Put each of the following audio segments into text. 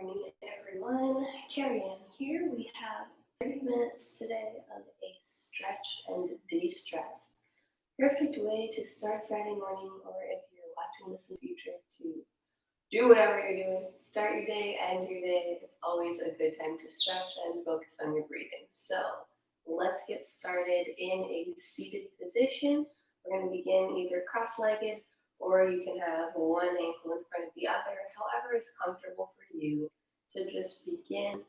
Morning, everyone. Carrie Ann here. We have 30 minutes today of a stretch and de-stress. Perfect way to start Friday morning, or if you're watching this in the future, to do whatever you're doing. Start your day, end your day. It's always a good time to stretch and focus on your breathing. So let's get started in a seated position. We're going to begin either cross-legged or you can have one ankle in front of the other, however is comfortable for you to just begin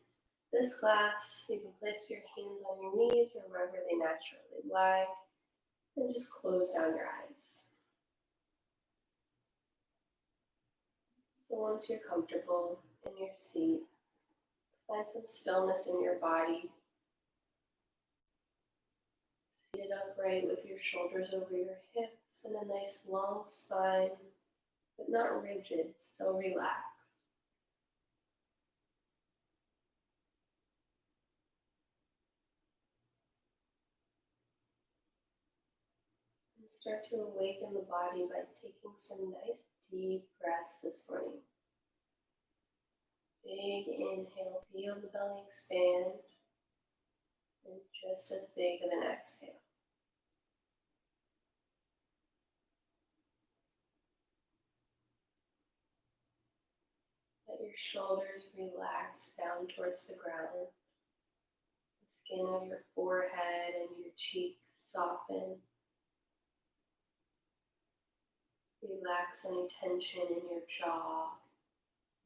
this class. You can place your hands on your knees or wherever they naturally lie, and just close down your eyes. So once you're comfortable in your seat, find some stillness in your body. Seated upright with your shoulders over your hips and a nice long spine, but not rigid, still relaxed. And start to awaken the body by taking some nice deep breaths this morning. Big inhale, feel the belly expand, and just as big of an exhale. Let your shoulders relax down towards the ground. The skin of your forehead and your cheeks soften. Relax any tension in your jaw,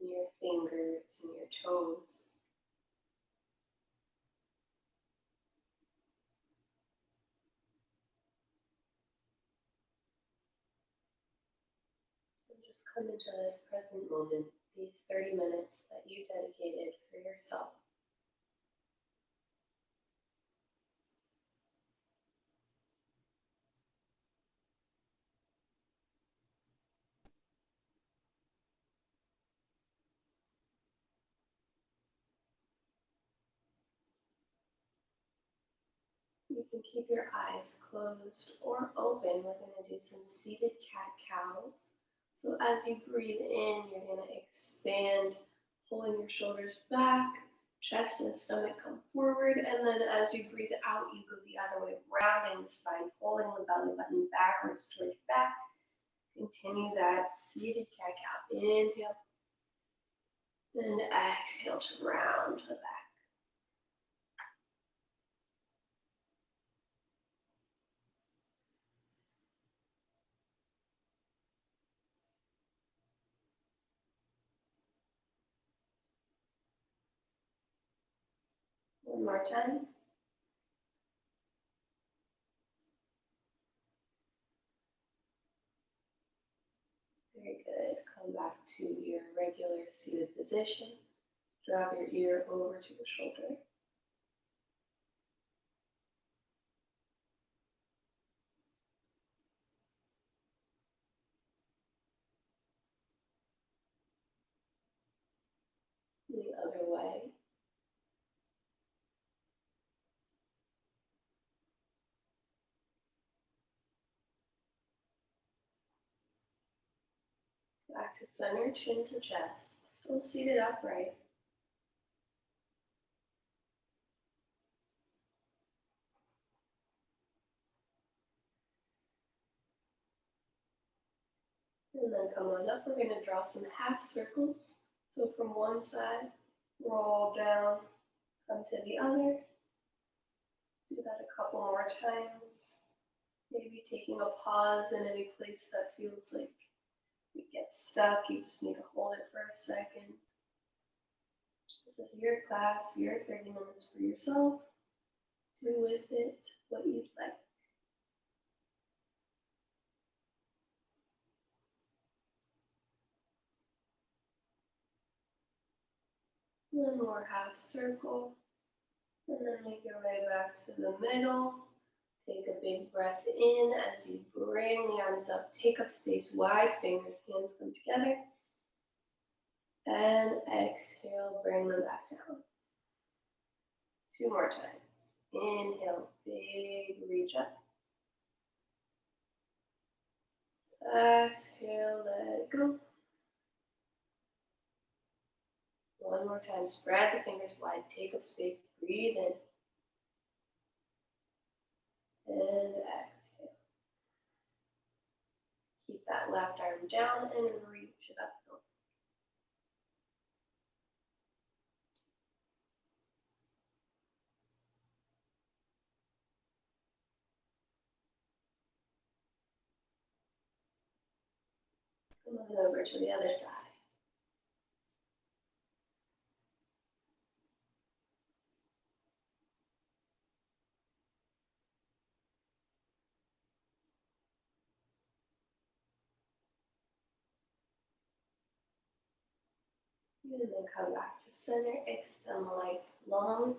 in your fingers, and your toes. And just come into this present moment, these 30 minutes that you dedicated for yourself. You can keep your eyes closed or open. We're going to do some seated cat-cows. So as you breathe in, you're going to expand, pulling your shoulders back, chest and stomach come forward, and then as you breathe out, you go the other way, rounding the spine, pulling the belly button backwards towards your back. Continue that seated cat-cow. Inhale, and exhale to round the back. One more time. Very good. Come back to your regular seated position. Drop your ear over to the shoulder. The other way. Back to center, chin to chest. Still seated upright. And then come on up. We're going to draw some half circles. So from one side, roll down, come to the other. Do that a couple more times. Maybe taking a pause in any place that feels like you get stuck. You just need to hold it for a second. This is your class, your 30 minutes for yourself. Do with it what you'd like. One more half circle, and then make your way back to the middle. Take a big breath in as you bring the arms up. Take up space wide, fingers, hands come together. And exhale, bring them back down. Two more times. Inhale, big reach up. Exhale, let go. One more time, spread the fingers wide, take up space, breathe in, and exhale. Keep that left arm down and reach it up. Come on over to the other side. And then come back to center, extend the legs long,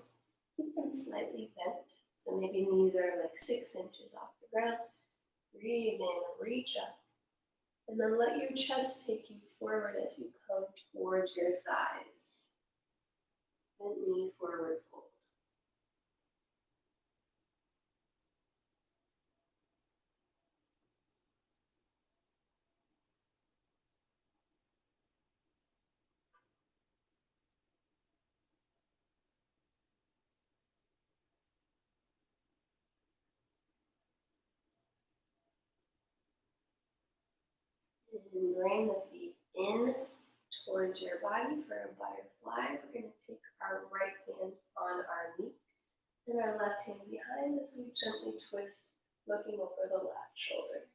keep them slightly bent. So maybe knees are like 6 inches off the ground. Breathe in, reach up. And then let your chest take you forward as you come towards your thighs. Bent knee forward fold. And bring the feet in towards your body for a butterfly. We're going to take our right hand on our knee and our left hand behind as we gently twist, looking over the left shoulder.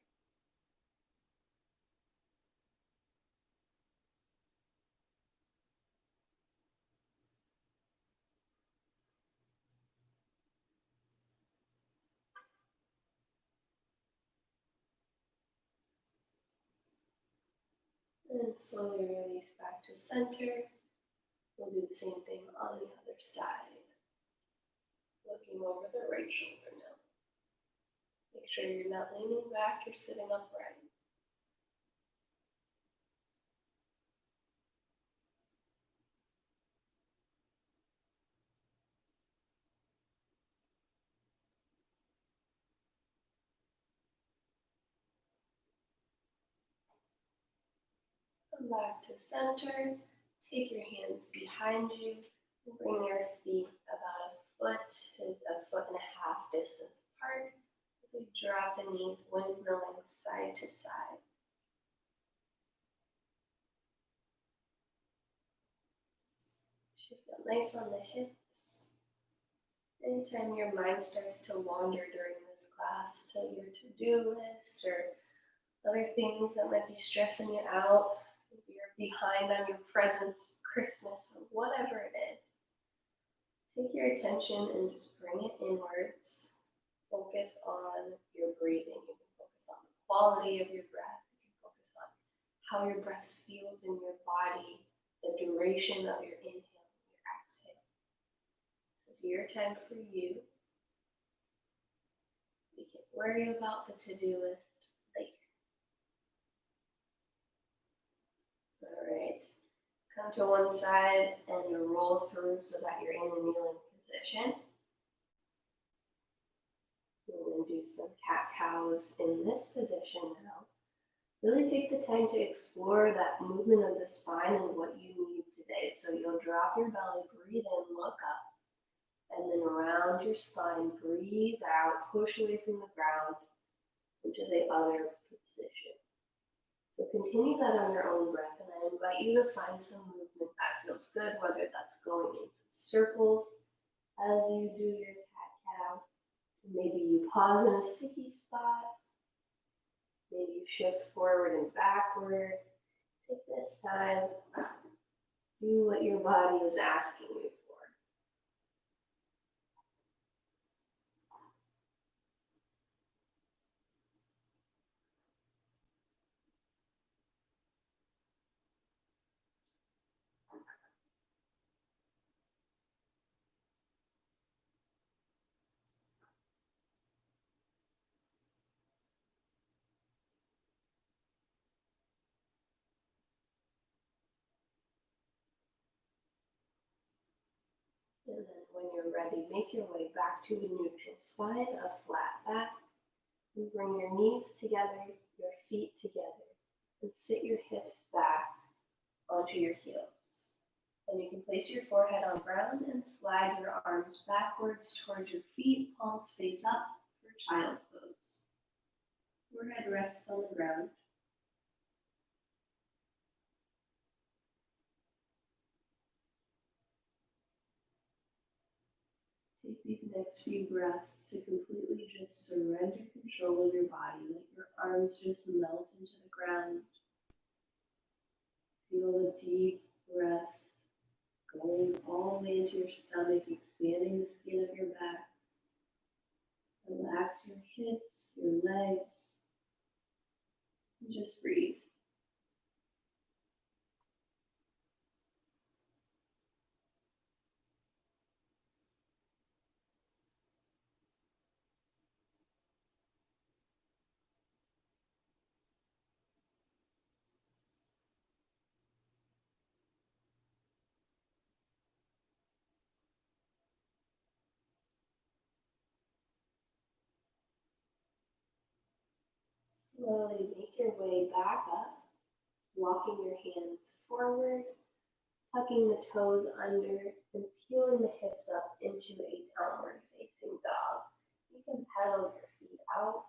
And slowly release back to center. We'll do the same thing on the other side. Looking over the right shoulder now. Make sure you're not leaning back, you're sitting upright. Come back to center. Take your hands behind you. Bring your feet about a foot to a foot and a half distance apart as we drop the knees, windmilling side to side. Should feel nice on the hips. Anytime your mind starts to wander during this class to your to-do list or other things that might be stressing you out, maybe you're behind on your presents, Christmas, or whatever it is, take your attention and just bring it inwards. Focus on your breathing. You can focus on the quality of your breath. You can focus on how your breath feels in your body, the duration of your inhale and your exhale. This is your time for you. We can worry about the to-do list later. All right. Come to one side and roll through so that you're in a kneeling position. We're going to do some cat-cows in this position now. Really take the time to explore that movement of the spine and what you need today. So you'll drop your belly, breathe in, look up, and then around your spine, breathe out, push away from the ground into the other position. So continue that on your own breath, and I invite you to find some movement that feels good, whether that's going in some circles as you do your cat-cow. Maybe you pause in a sticky spot. Maybe you shift forward and backward. Take this time. Do what your body is asking you for. And then when you're ready, make your way back to a neutral spine, a flat back. And bring your knees together, your feet together, and sit your hips back onto your heels. And you can place ground and slide your arms backwards towards your feet, palms face up for child's pose. Forehead rests on the ground. Take these next few breaths to completely just surrender control of your body. Let your arms just melt into the ground. Feel the deep breaths going all the way into your stomach, expanding the skin of your back. Relax your hips, your legs, and just breathe. Slowly make your way back up, walking your hands forward, tucking the toes under, and peeling the hips up into a downward facing dog. You can pedal your feet out.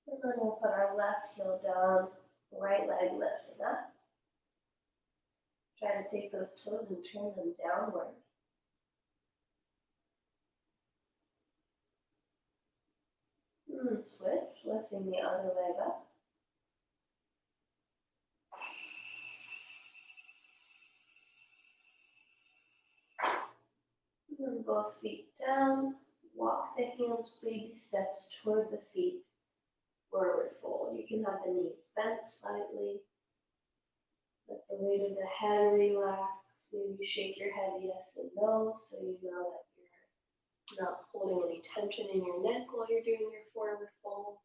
And then we'll put our left heel down, right leg lifting up. Try to take those toes and turn them downward. And switch, lifting the other leg up. And then both feet down. Walk the hands baby steps toward the feet. Forward fold. You can have the knees bent slightly. Let the weight of the head relax. Maybe shake your head yes and no so you know that you're not holding any tension in your neck while you're doing your forward fold.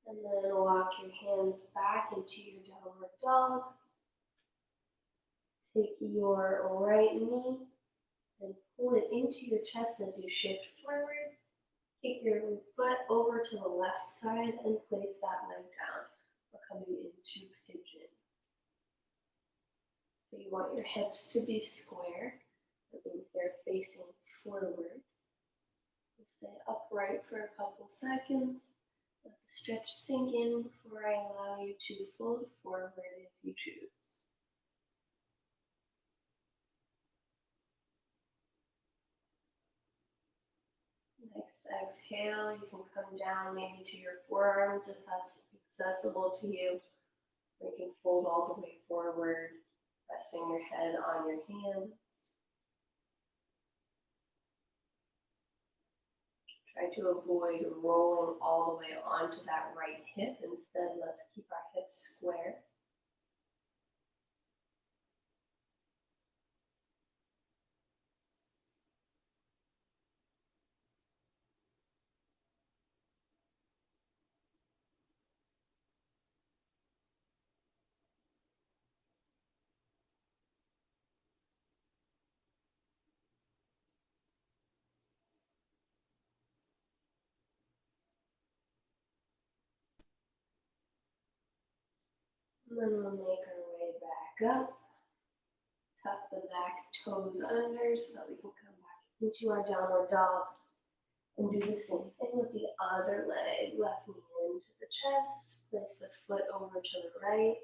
And then walk your hands back into your downward dog. Take your right knee and pull it into your chest as you shift forward. Kick your butt over to the left side and place that leg down. We're coming into pigeon. So you want your hips to be square. That means they're facing forward. Stay upright for a couple seconds. Let the stretch sink in before I allow you to fold forward if you choose. Next exhale, you can come down maybe to your forearms if that's accessible to you. Or you can fold all the way forward, resting your head on your hands. Try to avoid rolling all the way onto that right hip. Instead, let's keep our hips square. And then we'll make our way back up. Tuck the back toes under so that we can come back into our downward dog. And do the same thing with the other leg. Left knee into the chest. Place the foot over to the right.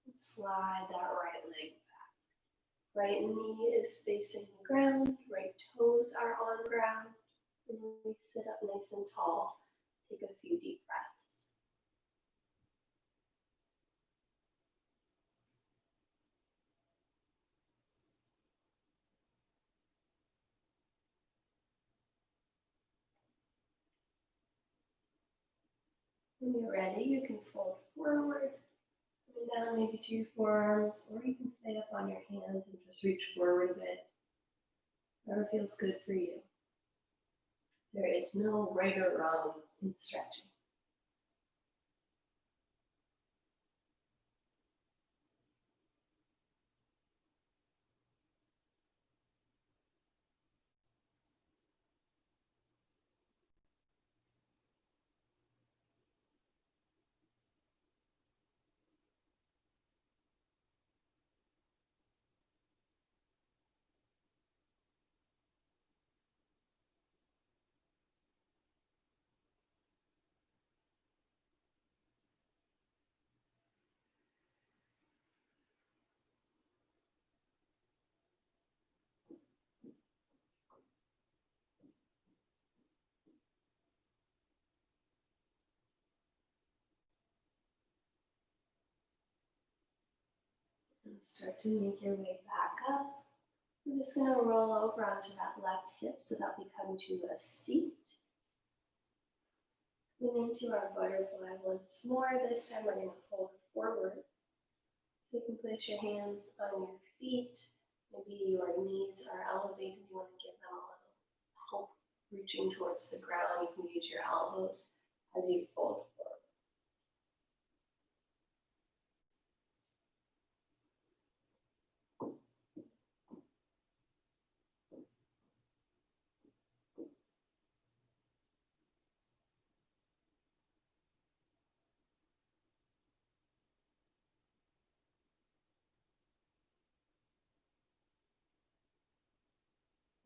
And slide that right leg back. Right knee is facing the ground. Right toes are on the ground. And when we sit up nice and tall, take a few deep breaths. When you're ready, you can fold forward, coming down maybe to your forearms, or you can stay up on your hands and just reach forward a bit. Whatever feels good for you. There is no right or wrong in stretching. And start to make your way back up. I'm just going to roll over onto that left hip so that we come to a seat. Coming into our butterfly once more. This time we're going to fold forward. So you can place your hands on your feet. Maybe your knees are elevated. You want to give them a little help reaching towards the ground. You can use your elbows as you fold forward.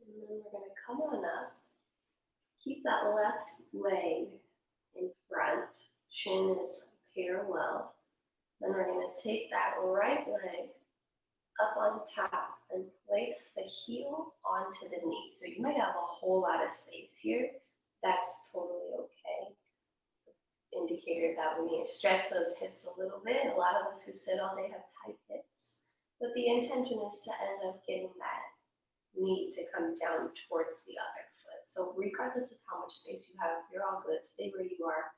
And then we're going to come on up. Keep that left leg in front. Shin is parallel. Then we're going to take that right leg up on top and place the heel onto the knee. So you might have a whole lot of space here. That's totally okay. It's an indicator that we need to stretch those hips a little bit. A lot of us who sit all day have tight hips. But the intention is to end up getting that knee to come down towards the other foot. So regardless of how much space you have, you're all good. Stay where you are.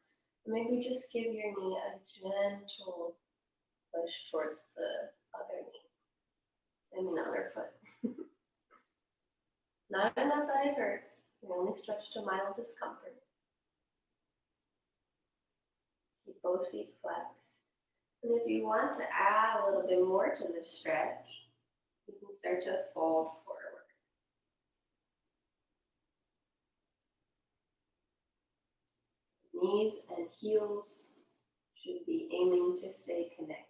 And maybe just give your knee a gentle push towards the other knee. Other foot. Not enough that it hurts. You only stretch to mild discomfort. Keep both feet flexed. And if you want to add a little bit more to the stretch, you can start to fold forward. Knees and heels should be aiming to stay connected.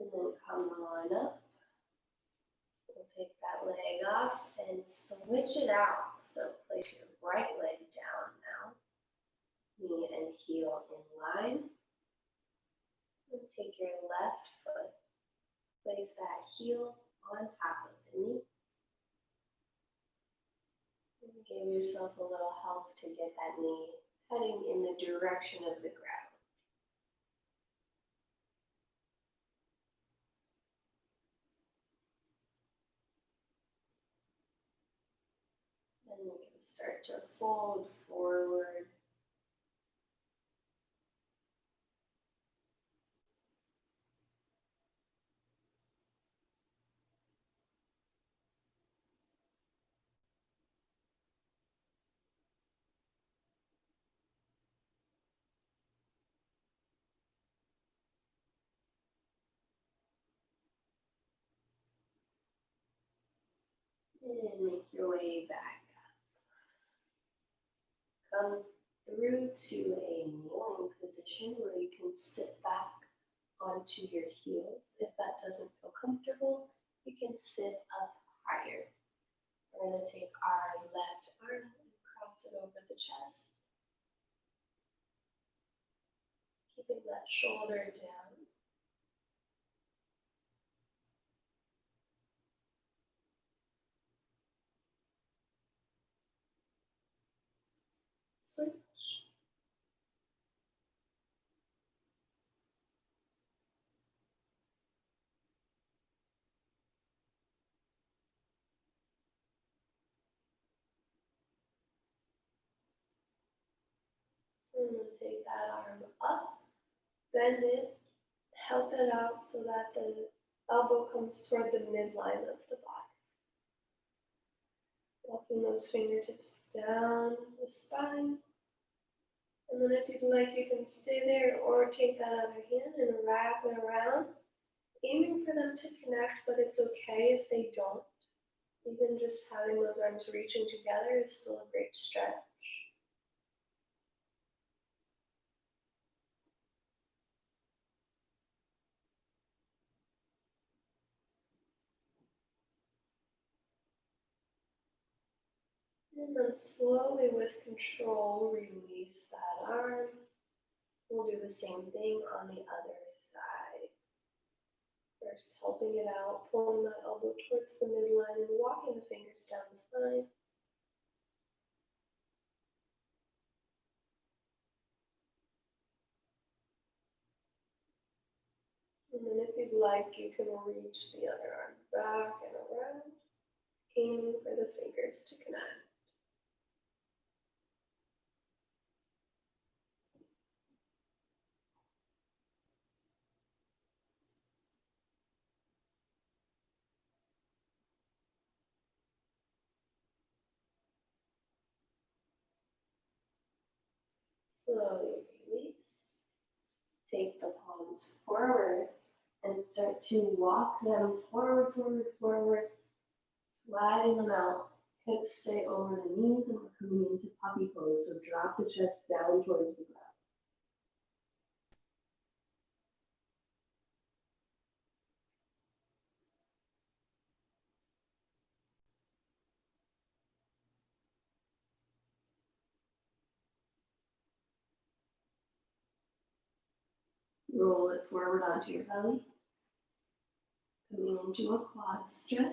And then come on up. We'll take that leg off and switch it out. So place your right leg down now. Knee and heel in line. And take your left foot. Place that heel on top of the knee. And give yourself a little help to get that knee heading in the direction of the ground. And we can start to fold forward. And make your way back up. Come through to a kneeling position where you can sit back onto your heels. If that doesn't feel comfortable, you can sit up higher. We're going to take our left arm and cross it over the chest. Keeping that shoulder down. Switch. And then take that arm up, bend it, help it out so that the elbow comes toward the midline of the body. Walking those fingertips down the spine. And then if you'd like, you can stay there or take that other hand and wrap it around, aiming for them to connect, but it's okay if they don't. Even just having those arms reaching together is still a great stretch. And slowly, with control, release that arm. We'll do the same thing on the other side. First, helping it out, pulling that elbow towards the midline and walking the fingers down the spine. And then if you'd like, you can reach the other arm back and around, aiming for the fingers to connect. Slowly release. Take the palms forward and start to walk them forward, forward, forward, sliding them out. Hips stay over the knees and we're coming into puppy pose. So drop the chest down towards the ground. Roll it forward onto your belly. Coming into a quad stretch.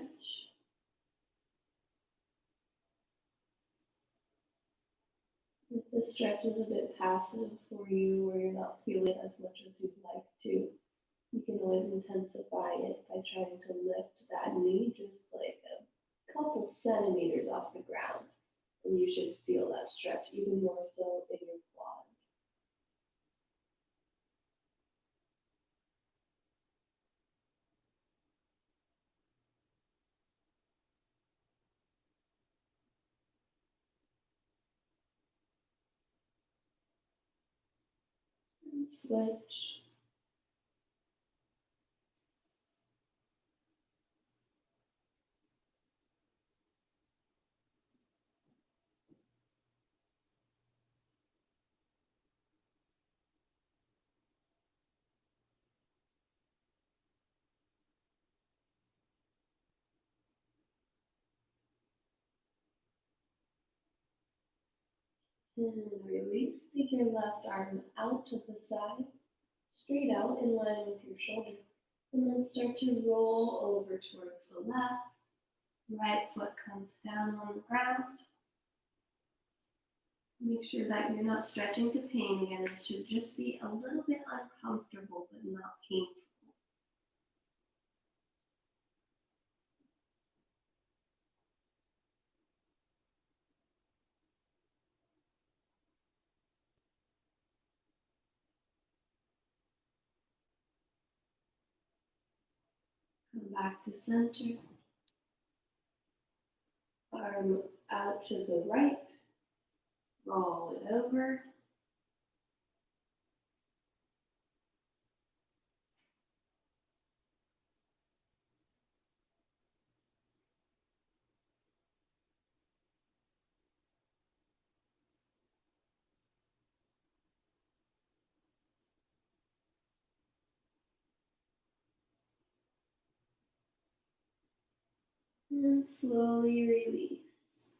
If the stretch is a bit passive for you or you're not feeling as much as you'd like to, you can always intensify it by trying to lift that knee just like a couple centimeters off the ground. And you should feel that stretch even more so in your quad. And switch. And release. Take your left arm out to the side, straight out in line with your shoulder. And then start to roll over towards the left. Right foot comes down on the ground. Make sure that you're not stretching to pain again. It should just be a little bit uncomfortable, but not painful. Come back to center. Arm out to the right. Roll it over. And slowly release.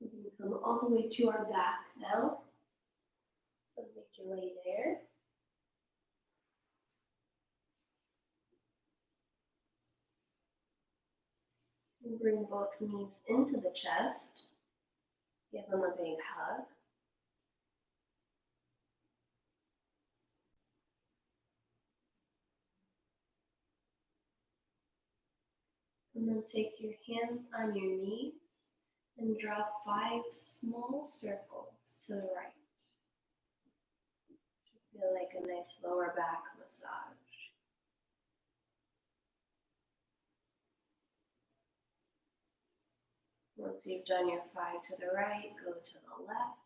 We're going to come all the way to our back now. So make your way there. And bring both knees into the chest. Give them a big hug. And then take your hands on your knees and draw 5 small circles to the right. Feel like a nice lower back massage. Once you've done your 5 to the right, go to the left.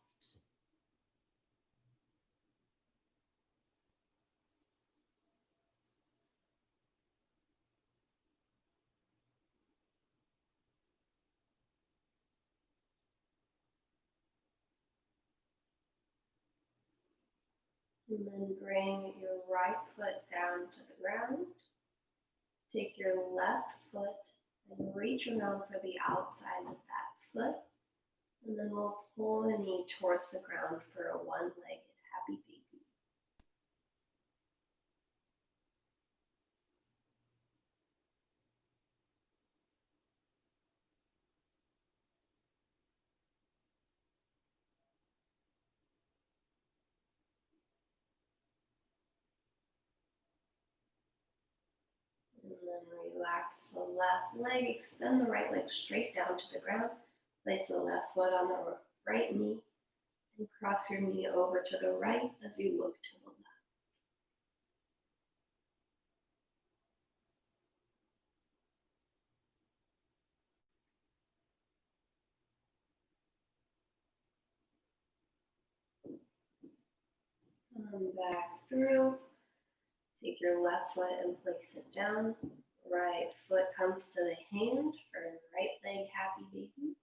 And then bring your right foot down to the ground. Take your left foot and reach around for the outside of that foot. And then we'll pull the knee towards the ground for a one-legged happy baby. And then relax the left leg, extend the right leg straight down to the ground. Place the left foot on the right knee and cross your knee over to the right as you look to the left. Come back through. Take your left foot and place it down. Right foot comes to the hand for right leg happy baby.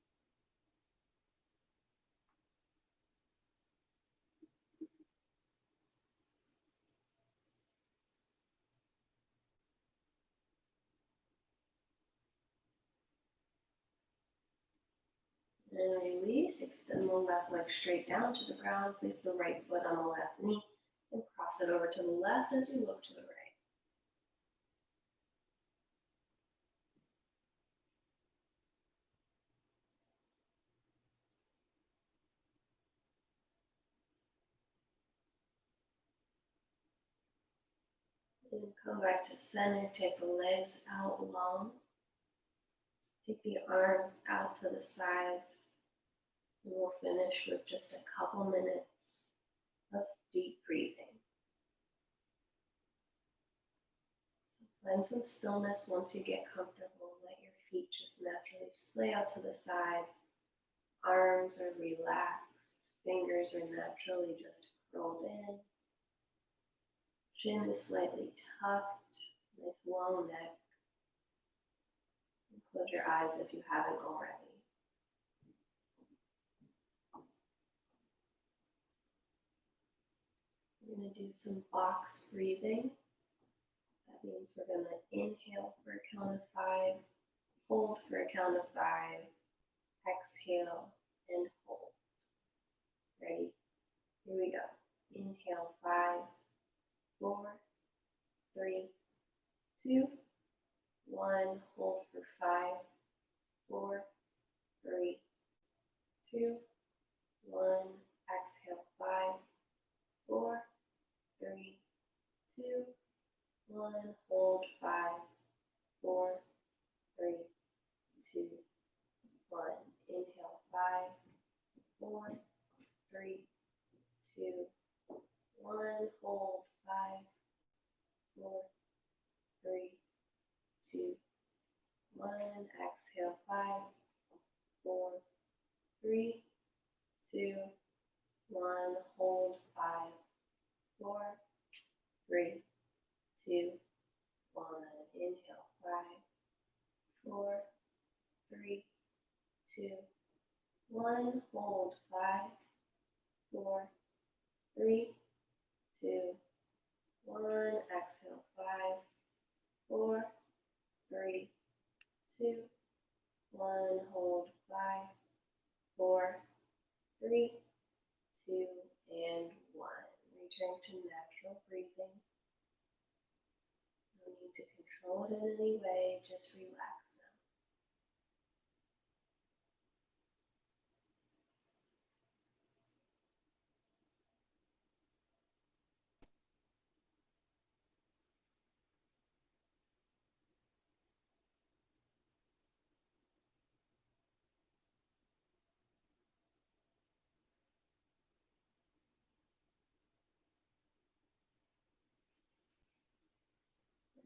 And release. Extend the left leg straight down to the ground. Place the right foot on the left knee and cross it over to the left as you look to the right. And come back to center. Take the legs out long. Take the arms out to the sides. And we'll finish with just a couple minutes of deep breathing. So find some stillness once you get comfortable. Let your feet just naturally splay out to the sides. Arms are relaxed. Fingers are naturally just curled in. Chin is slightly tucked. Nice long neck. And close your eyes if you haven't already. We're going to do some box breathing. That means we're going to inhale for a count of 5, hold for a count of 5, exhale, and hold. Ready? Here we go. Inhale 5, 4, 3, 2, 1. Hold for 5, 4, 3, 2, 1. Exhale 5, 4, 3, 2, 1. Hold 5, 4, 3, 2, 1. Inhale 5, 4, 3, 2, 1. Hold 5, 4, 3, 2, 1. Exhale 5, 4, 3, 2, 1. Hold 5, 4, 3, 2, 1. Inhale 5, 4, 3, 2, 1. Hold 5, 4, 3, 2, 1. Exhale 5, 4, 3, 2, 1. Hold 5, 4, 3, 2, and 1. Return to natural breathing. No need to control it in any way, just relax now.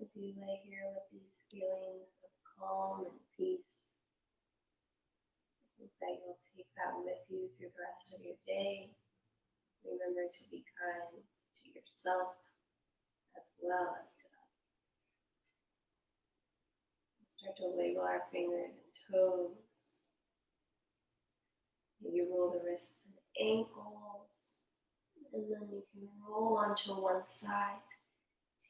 As you lay here with these feelings of calm and peace, I think that you'll take that with you through the rest of your day. Remember to be kind to yourself as well as to others. Start to wiggle our fingers and toes. You roll the wrists and ankles, and then you can roll onto one side.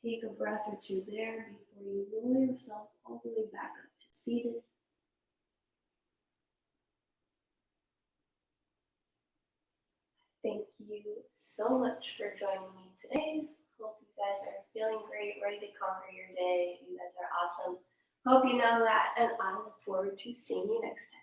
Take a breath or two there before you roll yourself all the way back up to seated. you so much for joining me today. Hope you guys are feeling great, ready to conquer your day. You guys are awesome. Hope you know that, and I look forward to seeing you next time.